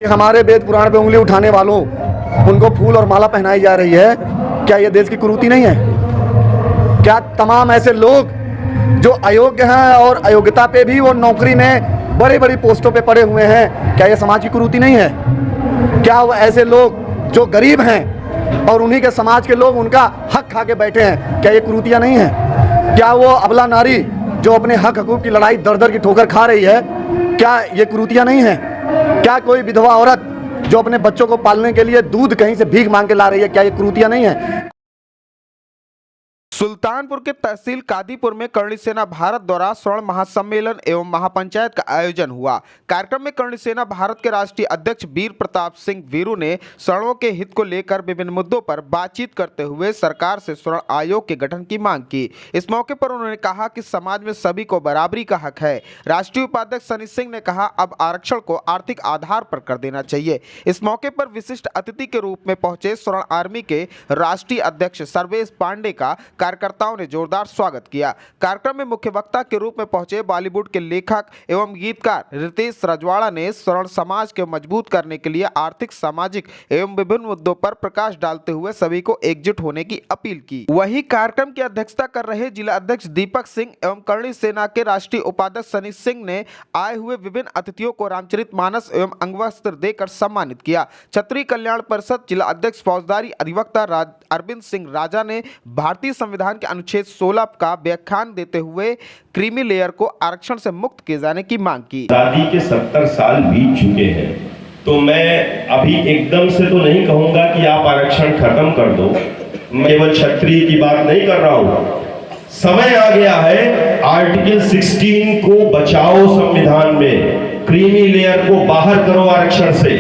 हमारे वेद पुराण पे उंगली उठाने वालों उनको फूल और माला पहनाई जा रही है। क्या ये देश की कुरीति नहीं है? क्या तमाम ऐसे लोग जो अयोग्य हैं और अयोग्यता पे भी वो नौकरी में बड़ी बड़ी पोस्टों पे पड़े हुए हैं, क्या ये समाज की कुरीति नहीं है? क्या वो ऐसे लोग जो गरीब हैं और उन्हीं के समाज के लोग उनका हक खा के बैठे हैं, क्या ये कुरीतियाँ नहीं है? क्या वो अबला नारी जो अपने हक हकूक की लड़ाई दर दर की ठोकर खा रही है, क्या ये कुरीतियाँ नहीं है? क्या कोई विधवा औरत जो अपने बच्चों को पालने के लिए दूध कहीं से भीख मांग के ला रही है, क्या ये कुरीतियाँ नहीं है? सुल्तानपुर के तहसील कादीपुर में करणी सेना भारत द्वारा स्वर्ण महासम्मेलन एवं महापंचायत का आयोजन हुआ। कार्यक्रम में करणी सेना भारत के राष्ट्रीय अध्यक्ष वीर प्रताप सिंह वीरू ने स्वर्णों के हित को लेकर विभिन्न मुद्दों पर बातचीत करते हुए सरकार से स्वर्ण आयोग के गठन की मांग की। इस मौके पर उन्होंने कहा कि समाज में सभी को बराबरी का हक है। राष्ट्रीय उपाध्यक्ष सनी सिंह ने कहा, अब आरक्षण को आर्थिक आधार पर कर देना चाहिए। इस मौके पर विशिष्ट अतिथि के रूप में पहुंचे स्वर्ण आर्मी के राष्ट्रीय अध्यक्ष सर्वेश पांडे का कार्यकर्ताओं ने जोरदार स्वागत किया। कार्यक्रम में मुख्य वक्ता के रूप में पहुंचे बॉलीवुड के लेखक एवं गीतकार रितेश रजवाड़ा ने स्वर्ण समाज को मजबूत करने के लिए आर्थिक, सामाजिक एवं विभिन्न मुद्दों पर प्रकाश डालते हुए सभी को एकजुट होने की अपील की। वहीं कार्यक्रम की अध्यक्षता कर रहे जिला अध्यक्ष दीपक सिंह एवं करणी सेना के राष्ट्रीय उपाध्यक्ष सनी सिंह ने आए हुए विभिन्न अतिथियों को रामचरितमानस एवं अंगवस्त्र देकर सम्मानित किया। क्षत्रिय कल्याण परिषद जिला अध्यक्ष फौजदारी अधिवक्ता अरविंद सिंह राजा ने भारतीय संविधान के अनुच्छेद 16 का व्याख्यान देते हुए क्रीमी लेयर को आरक्षण से मुक्त किए जाने की मांग की। आजादी के 70 साल बीत चुके हैं, तो मैं अभी एकदम से तो नहीं कहूंगा कि आप आरक्षण खत्म कर दो। मैं केवल क्षत्रिय की बात नहीं कर रहा हूं। समय आ गया है, आर्टिकल 16 को बचाओ, संविधान में क्रीमी लेयर को बाहर करो आरक्षण से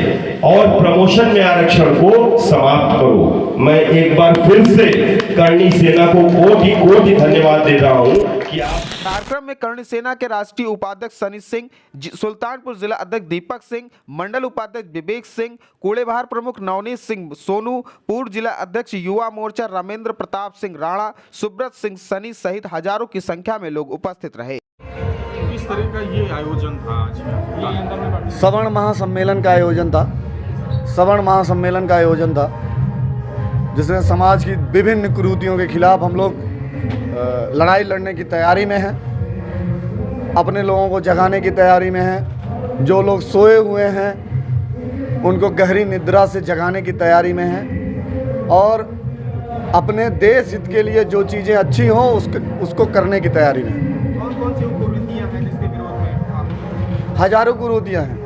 और प्रमोशन में आरक्षण को समाप्त करो। मैं एक बार फिर से करणी सेना को कोटि कोटि धन्यवाद दे रहा हूं कि आप। कार्यक्रम में करणी सेना के राष्ट्रीय उपाध्यक्ष सनी सिंह, सुल्तानपुर जिला अध्यक्ष दीपक सिंह, मंडल उपाध्यक्ष विवेक सिंह, कूड़ेभार प्रमुख नवनीत सिंह सोनू, पूर्व जिला अध्यक्ष युवा मोर्चा रामेंद्र प्रताप सिंह राणा, सुब्रत सिंह सनी सहित हजारों की संख्या में लोग उपस्थित रहे। किस तरह का ये आयोजन था आज? सवर्ण महासम्मेलन का आयोजन था। सवर्ण महासम्मेलन का आयोजन था जिसमें समाज की विभिन्न कुरीतियों के खिलाफ हम लोग लड़ाई लड़ने की तैयारी में हैं। अपने लोगों को जगाने की तैयारी में हैं। जो लोग सोए हुए हैं उनको गहरी निद्रा से जगाने की तैयारी में हैं और अपने देश हित के लिए जो चीज़ें अच्छी हों उसको करने की तैयारी में हैं। कौन सी कुरीतियां हैं जिसके विरोध में? हजारों कुरीतियां हैं।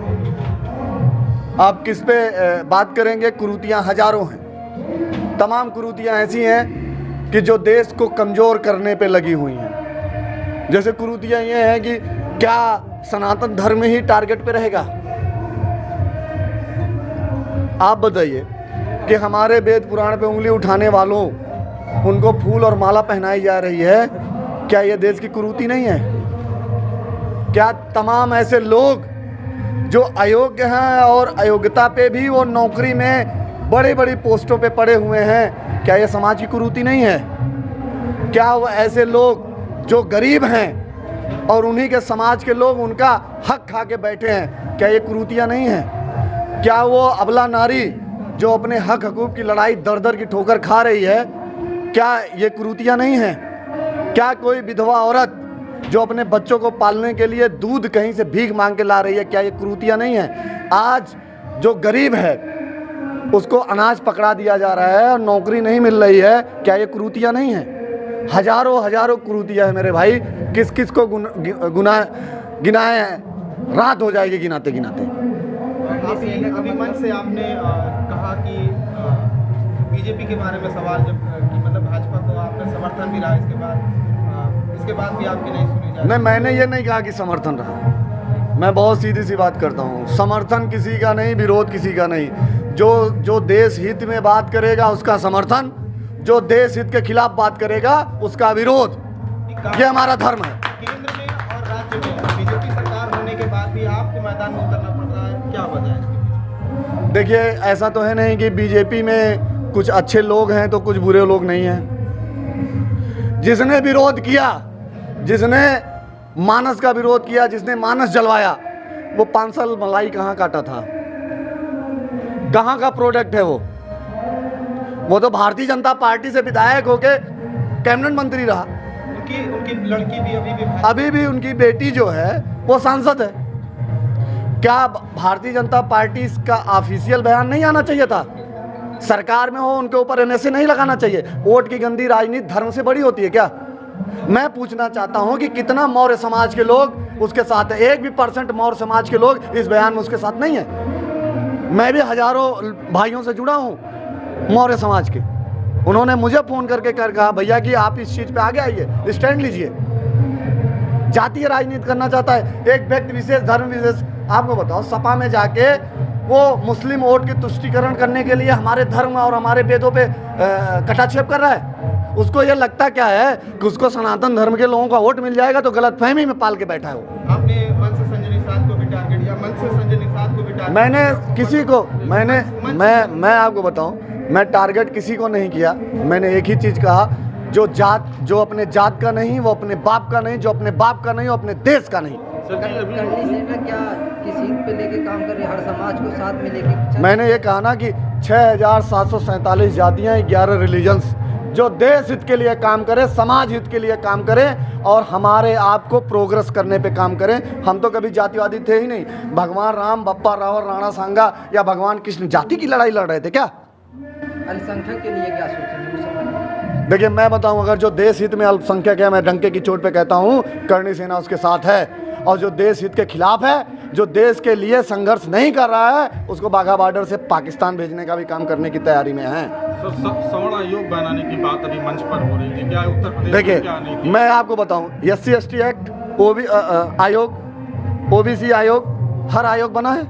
आप किस पे बात करेंगे? कुरीतियां हजारों हैं। तमाम कुरीतियां ऐसी हैं कि जो देश को कमज़ोर करने पे लगी हुई हैं। जैसे कुरीतियां ये हैं कि क्या सनातन धर्म ही टारगेट पे रहेगा? आप बताइए कि हमारे वेद पुराण पे उंगली उठाने वालों उनको फूल और माला पहनाई जा रही है, क्या ये देश की कुरीति नहीं है? क्या तमाम ऐसे लोग जो अयोग्य हैं और अयोग्यता पे भी वो नौकरी में बड़ी बड़ी पोस्टों पे पड़े हुए हैं, क्या ये समाज की कुरीति नहीं है? क्या वो ऐसे लोग जो गरीब हैं और उन्हीं के समाज के लोग उनका हक खा के बैठे हैं, क्या ये कुरीतियाँ नहीं हैं? क्या वो अबला नारी जो अपने हक हकूक की लड़ाई दर दर की ठोकर खा रही है, क्या ये कुरीतियाँ नहीं हैं? क्या कोई विधवा औरत जो अपने बच्चों को पालने के लिए दूध कहीं से भीख मांग के ला रही है, क्या ये कुरीतियाँ नहीं है? आज जो गरीब है उसको अनाज पकड़ा दिया जा रहा है और नौकरी नहीं मिल रही है, क्या ये कुरीतियाँ नहीं है? हजारों हजारों कुरीतियाँ है मेरे भाई। किस किस को गिनाए हैं, रात हो जाएगी गिनाते गिनाते। अभी मंच से आपने कहा कि बीजेपी के बारे में सवाल जब मतलब भाजपा को आपने समर्थन भी रहा, इसके बाद भी आपकी नहीं सुनी जा रही। नहीं, मैंने ये नहीं कहा कि समर्थन रहा। मैं बहुत सीधी सी बात करता हूँ, समर्थन किसी का नहीं, विरोध किसी का नहीं। जो देश हित में बात करेगा उसका समर्थन, जो देश हित के खिलाफ बात करेगा उसका विरोध, ये हमारा धर्म है। केंद्र में और राज्य में बीजेपी सरकार होने के बाद भी आपको मैदान में उतरना पड़ रहा है, क्या वजह है इसके? देखिए, ऐसा तो है नहीं कि बीजेपी में कुछ अच्छे लोग हैं तो कुछ बुरे लोग नहीं हैं। जिसने विरोध किया, जिसने मानस का विरोध किया, जिसने मानस जलवाया, वो 5 साल मलाई कहाँ काटा था? कहाँ का प्रोडक्ट है वो तो भारतीय जनता पार्टी से विधायक होके कैबिनेट मंत्री रहा। उनकी उनकी लड़की भी अभी भी उनकी बेटी जो है वो सांसद है। क्या भारतीय जनता पार्टी का ऑफिशियल बयान नहीं आना चाहिए था? सरकार में हो उनके ऊपर एनएसए नहीं लगाना चाहिए? वोट की गंदी राजनीति धर्म से बड़ी होती है क्या? मैं पूछना चाहता हूं कि कितना मौर्य समाज के लोग उसके साथ है? 1% मौर्य समाज के लोग इस बयान में उसके साथ नहीं है। मैं भी हजारों भाइयों से जुड़ा हूं मौर्य समाज के। उन्होंने मुझे फोन करके कहा भैया कि आप इस चीज पे आगे आइए, स्टैंड लीजिए। जातीय राजनीति करना चाहता है एक व्यक्ति विशेष, धर्म विशेष। आपको बताओ, सपा में जाके वो मुस्लिम वोट की तुष्टीकरण करने के लिए हमारे धर्म और हमारे वेदों पे कटाक्षेप कर रहा है। उसको ये लगता क्या है कि उसको सनातन धर्म के लोगों का वोट मिल जाएगा, तो गलतफहमी में पाल के बैठा है वो। आपने मंच से संजय निषाद को भी टारगेट किया, मंच से संजय निषाद को भी टारगेट। मैंने किसी को मैं आपको बताऊं, मैं टारगेट किसी को नहीं किया। मैंने एक ही चीज कहा, जो अपने जात का नहीं वो अपने बाप का नहीं, जो अपने बाप का नहीं वो अपने देश का नहीं। करनी सेना क्या किस हित पे लेके काम कर रही है, हर समाज को साथ में लेके? मैंने ये कहा ना कि 6747 जातियाँ, 11 रिलीजन्स जो देश हित के लिए काम करें, समाज हित के लिए काम करें और हमारे आप को प्रोग्रेस करने पे काम करें। हम तो कभी जातिवादी थे ही नहीं। भगवान राम, बप्पा रावण, राणा सांगा या भगवान कृष्ण जाति की लड़ाई लड़ रहे थे क्या? अल्पसंख्यक के लिए क्या सोचेंगे? देखिए मैं बताऊं, अगर जो देश हित में अल्पसंख्यक है, मैं डंके की चोट पे कहता हूं करणी सेना उसके साथ है। और जो देश हित के खिलाफ है, जो देश के लिए संघर्ष नहीं कर रहा है, उसको बाघा बॉर्डर से पाकिस्तान भेजने का भी काम करने की तैयारी में है। सवर्ण आयोग बनाने की बात अभी मंच पर हो रही थी, क्या उत्तर प्रदेश देखिए क्या नहीं थी? मैं आपको बताऊं, SC/ST एक्ट, आयोग, OBC आयोग, हर आयोग बना है,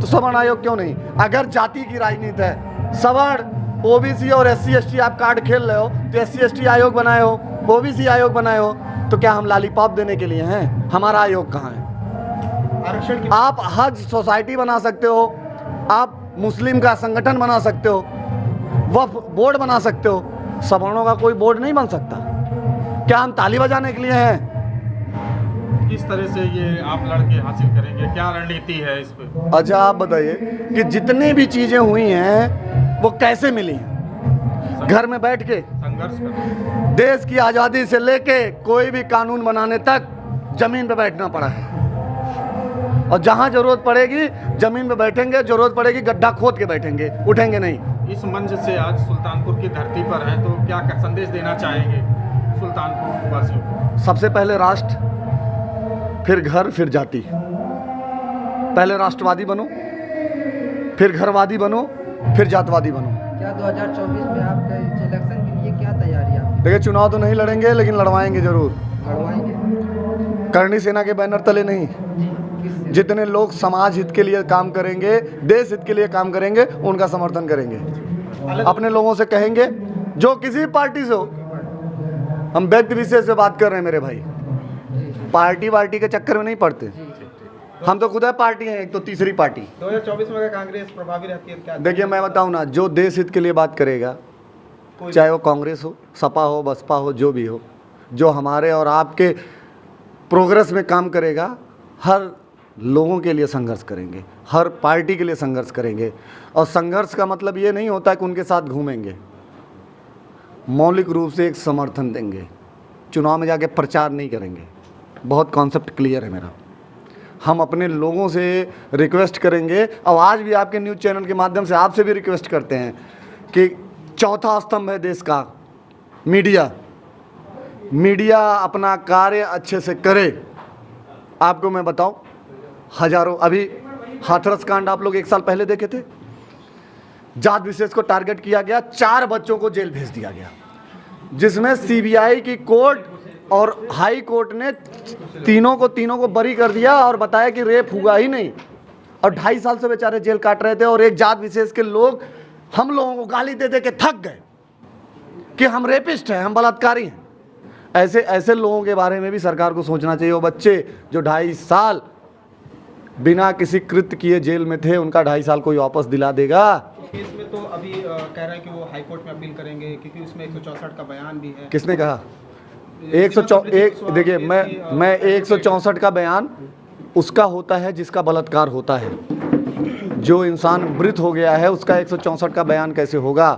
तो सवर्ण आयोग क्यों नहीं? अगर जाति की राजनीति है, सवर्ण, OBC और SC/ST आप कार्ड खेल रहे हो, तो SC/ST आयोग बनाए हो, OBC आयोग बनाए हो, तो क्या हम लॉलीपॉप देने के लिए हैं? हमारा आयोग कहाँ है? आरक्षण की आप हज सोसाइटी बना सकते हो, आप मुस्लिम का संगठन बना सकते हो, वक्फ बोर्ड बना सकते हो, सवर्णों का कोई बोर्ड नहीं बन सकता। क्या हम ताली बजाने के लिए हैं? किस तरह से ये आप लड़के हासिल करेंगे, क्या रणनीति है इस पे? अच्छा आप बताइए कि जितनी भी चीजें हुई हैं वो कैसे मिली? घर में बैठ के संघर्ष कर देश की आज़ादी से लेके कोई भी कानून बनाने तक जमीन पे बैठना पड़ा है। और जहां जरूरत पड़ेगी जमीन पे बैठेंगे, जरूरत पड़ेगी गड्ढा खोद के बैठेंगे, उठेंगे नहीं। इस मंच से आज सुल्तानपुर की धरती पर है, तो क्या संदेश देना चाहेंगे सुल्तानपुर वासियों को? सबसे पहले राष्ट्र, फिर घर, फिर जाति। पहले राष्ट्रवादी बनो, फिर घरवादी बनो, फिर जातवादी बनो। क्या 2024 में आपके इलेक्शन के लिए क्या तैयारी है? देखिए चुनाव तो नहीं लड़ेंगे, लेकिन लड़वाएंगे जरूर। लड़वाएंगे? करणी सेना के बैनर तले नहीं। जितने लोग समाज हित के लिए काम करेंगे, देश हित के लिए काम करेंगे, उनका समर्थन करेंगे। अपने लोगों से कहेंगे, जो किसी भी पार्टी से हो, हम व्यक्ति विशेष से बात कर रहे हैं मेरे भाई, पार्टी के चक्कर में नहीं पड़ते। हम तो खुद है पार्टी हैं, एक तो तीसरी पार्टी। 2024 में अगर कांग्रेस प्रभावी रहती है क्या? देखिए मैं बताऊं ना, जो देश हित के लिए बात करेगा, चाहे वो कांग्रेस हो, सपा हो, बसपा हो, जो भी हो, जो हमारे और आपके प्रोग्रेस में काम करेगा, हर लोगों के लिए संघर्ष करेंगे, हर पार्टी के लिए संघर्ष करेंगे। और संघर्ष का मतलब ये नहीं होता कि उनके साथ घूमेंगे, मौलिक रूप से एक समर्थन देंगे। चुनाव में जाके प्रचार नहीं करेंगे। बहुत कॉन्सेप्ट क्लियर है मेरा। हम अपने लोगों से रिक्वेस्ट करेंगे, और आज भी आपके न्यूज़ चैनल के माध्यम से आपसे भी रिक्वेस्ट करते हैं कि चौथा स्तंभ है देश का मीडिया। मीडिया अपना कार्य अच्छे से करे। आपको मैं बताऊं, हजारों, अभी हाथरस कांड आप लोग 1 साल पहले देखे थे, जात विशेष को टारगेट किया गया, 4 बच्चों को जेल भेज दिया गया, जिसमें CBI की कोर्ट और हाई कोर्ट ने तीनों को बरी कर दिया और बताया कि रेप हुआ ही नहीं। और 2.5 साल से बेचारे जेल काट रहे थे। और एक जात विशेष के लोग हम लोगों को गाली दे दे के थक गए कि हम रेपिस्ट हैं, हम बलात्कारी हैं। ऐसे लोगों के बारे में भी सरकार को सोचना चाहिए। वो बच्चे जो 2.5 साल बिना किसी कृत्य किए जेल में थे, उनका 2.5 साल कोई वापस दिला देगा? उस केस में तो अभी कह रहे हैं कि वो हाई कोर्ट में अपील करेंगे, क्योंकि उसमें 164 का बयान भी है। किसने कहा? 164? देखिए मैं 164 का बयान उसका होता है जिसका बलात्कार होता है। जो इंसान मृत हो गया है उसका 164 का बयान कैसे होगा?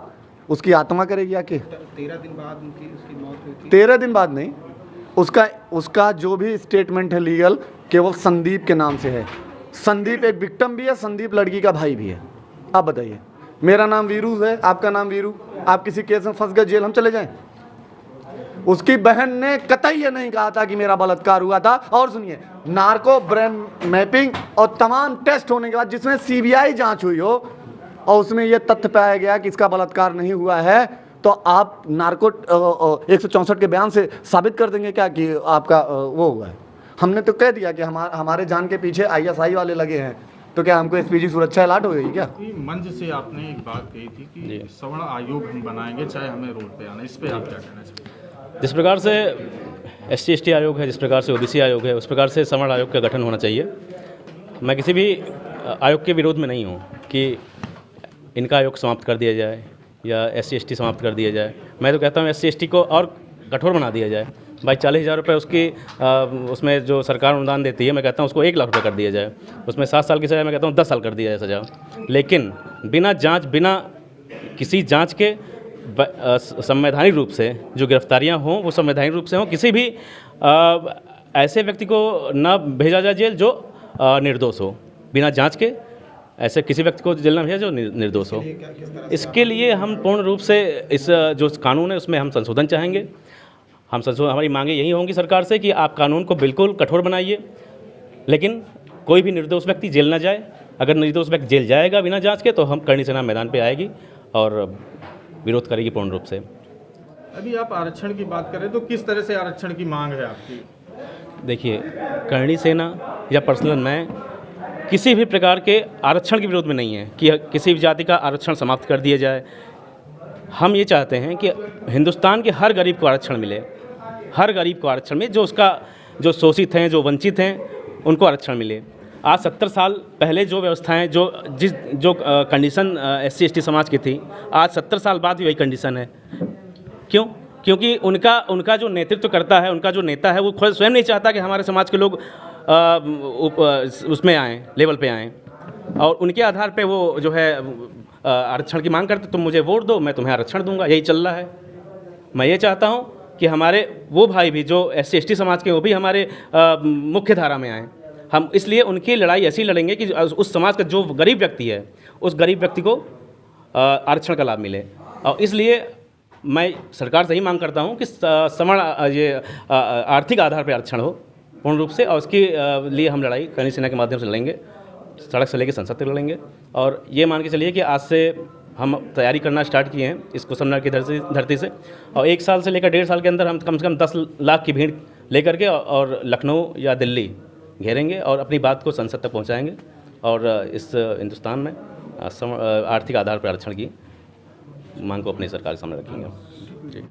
उसकी आत्मा करेगी आके? 13 दिन बाद उसकी मौत हुई थी। 13 दिन बाद नहीं, उसका जो भी स्टेटमेंट है लीगल, केवल संदीप के नाम से है। संदीप एक विक्टिम भी है, संदीप लड़की का भाई भी है। आप बताइए, मेरा नाम वीरू है, आपका नाम वीरू, आप किसी केस में फंस गए, जेल हम चले जाएं? उसकी बहन ने कतई ये नहीं कहा था कि मेरा बलात्कार हुआ था। और सुनिए, नार्को ब्रेन मैपिंग और तमाम टेस्ट होने के बाद जिसमें सीबीआई जांच हुई हो और उसमें यह तथ्य पाया गया कि इसका बलात्कार नहीं हुआ है, तो आप नार्को 164 के बयान से साबित कर देंगे क्या कि आपका वो हुआ है? हमने तो कह दिया कि हमारे जान के पीछे ISI वाले लगे हैं, तो क्या हमको SPG सुरक्षा अलाट हो गई क्या? मंच से आपने एक बात कही थी कि सवर्ण आयोग हम बनाएंगे चाहे हमें रोड पे आना, इस पे आप क्या कहना चाहते हैं? जिस प्रकार से SC/ST आयोग है, जिस प्रकार से OBC आयोग है, उस प्रकार से सवर्ण आयोग का गठन होना चाहिए। मैं किसी भी आयोग के विरोध में नहीं हूँ कि इनका आयोग समाप्त कर दिया जाए या SC/ST समाप्त कर दिया जाए। मैं तो कहता हूँ SC/ST को और कठोर बना दिया जाए। भाई 40,000 रुपये उसकी उसमें जो सरकार अनुदान देती है, मैं कहता हूँ उसको 1 लाख रुपये कर दिया जाए। उसमें 7 साल की सज़ा, मैं कहता हूँ 10 साल कर दिया जाए सज़ा। लेकिन बिना जांच, बिना किसी जांच के संवैधानिक रूप से जो गिरफ्तारियां हों वो संवैधानिक रूप से हों। किसी भी ऐसे व्यक्ति को ना भेजा जाए जेल जो निर्दोष हो। बिना जांच के ऐसे किसी व्यक्ति को जेल ना भेजा जो निर्दोष हो। इसके लिए हम पूर्ण रूप से इस जो कानून है उसमें हम संशोधन चाहेंगे। हमारी मांगे यही होंगी सरकार से कि आप कानून को बिल्कुल कठोर बनाइए, लेकिन कोई भी निर्दोष व्यक्ति जेल ना जाए। अगर निर्दोष व्यक्ति जेल जाएगा बिना जांच के, तो हम करणी सेना मैदान पे आएगी और विरोध करेगी पूर्ण रूप से। अभी आप आरक्षण की बात करें तो किस तरह से आरक्षण की मांग है आपकी? देखिए, करणी सेना या पर्सनल मैं किसी भी प्रकार के आरक्षण के विरोध में नहीं है कि किसी भी जाति का आरक्षण समाप्त कर दिया जाए। हम ये चाहते हैं कि हिंदुस्तान के हर गरीब को आरक्षण मिले, हर गरीब को आरक्षण मिले, जो शोषित हैं, जो वंचित हैं, उनको आरक्षण मिले। आज 70 साल पहले जो व्यवस्थाएं, जो कंडीशन SC/ST समाज की थी, आज 70 साल बाद भी वही कंडीशन है। क्यों? क्योंकि उनका जो नेतृत्व करता है, उनका जो नेता है, वो खुद स्वयं नहीं चाहता कि हमारे समाज के लोग उसमें आएँ, लेवल पे आएँ, और उनके आधार पे वो जो है आरक्षण की मांग करते। तुम मुझे वोट दो, मैं तुम्हें आरक्षण दूंगा। यही चल रहा है। मैं ये चाहता हूँ कि हमारे वो भाई भी जो SC/ST समाज के, वो भी हमारे मुख्य धारा में आएँ। हम इसलिए उनकी लड़ाई ऐसी लड़ेंगे कि उस समाज का जो गरीब व्यक्ति है, उस गरीब व्यक्ति को आरक्षण का लाभ मिले। और इसलिए मैं सरकार से ही मांग करता हूं कि सवर्ण ये आर्थिक आधार पर आरक्षण हो पूर्ण रूप से, और उसके लिए हम लड़ाई करणी सेना के माध्यम से लड़ेंगे, सड़क से लेकर संसद तक लड़ेंगे। और ये मान के चलिए कि आज से हम तैयारी करना स्टार्ट किए हैं इस कुशमनगर की धरती से, और 1 साल से लेकर 1.5 साल के अंदर हम कम से कम 10 लाख की भीड़ लेकर के और लखनऊ या दिल्ली घेरेंगे और अपनी बात को संसद तक पहुंचाएंगे, और इस हिंदुस्तान में आर्थिक आधार पर आरक्षण की मांग को अपनी सरकार के सामने रखेंगे। जी।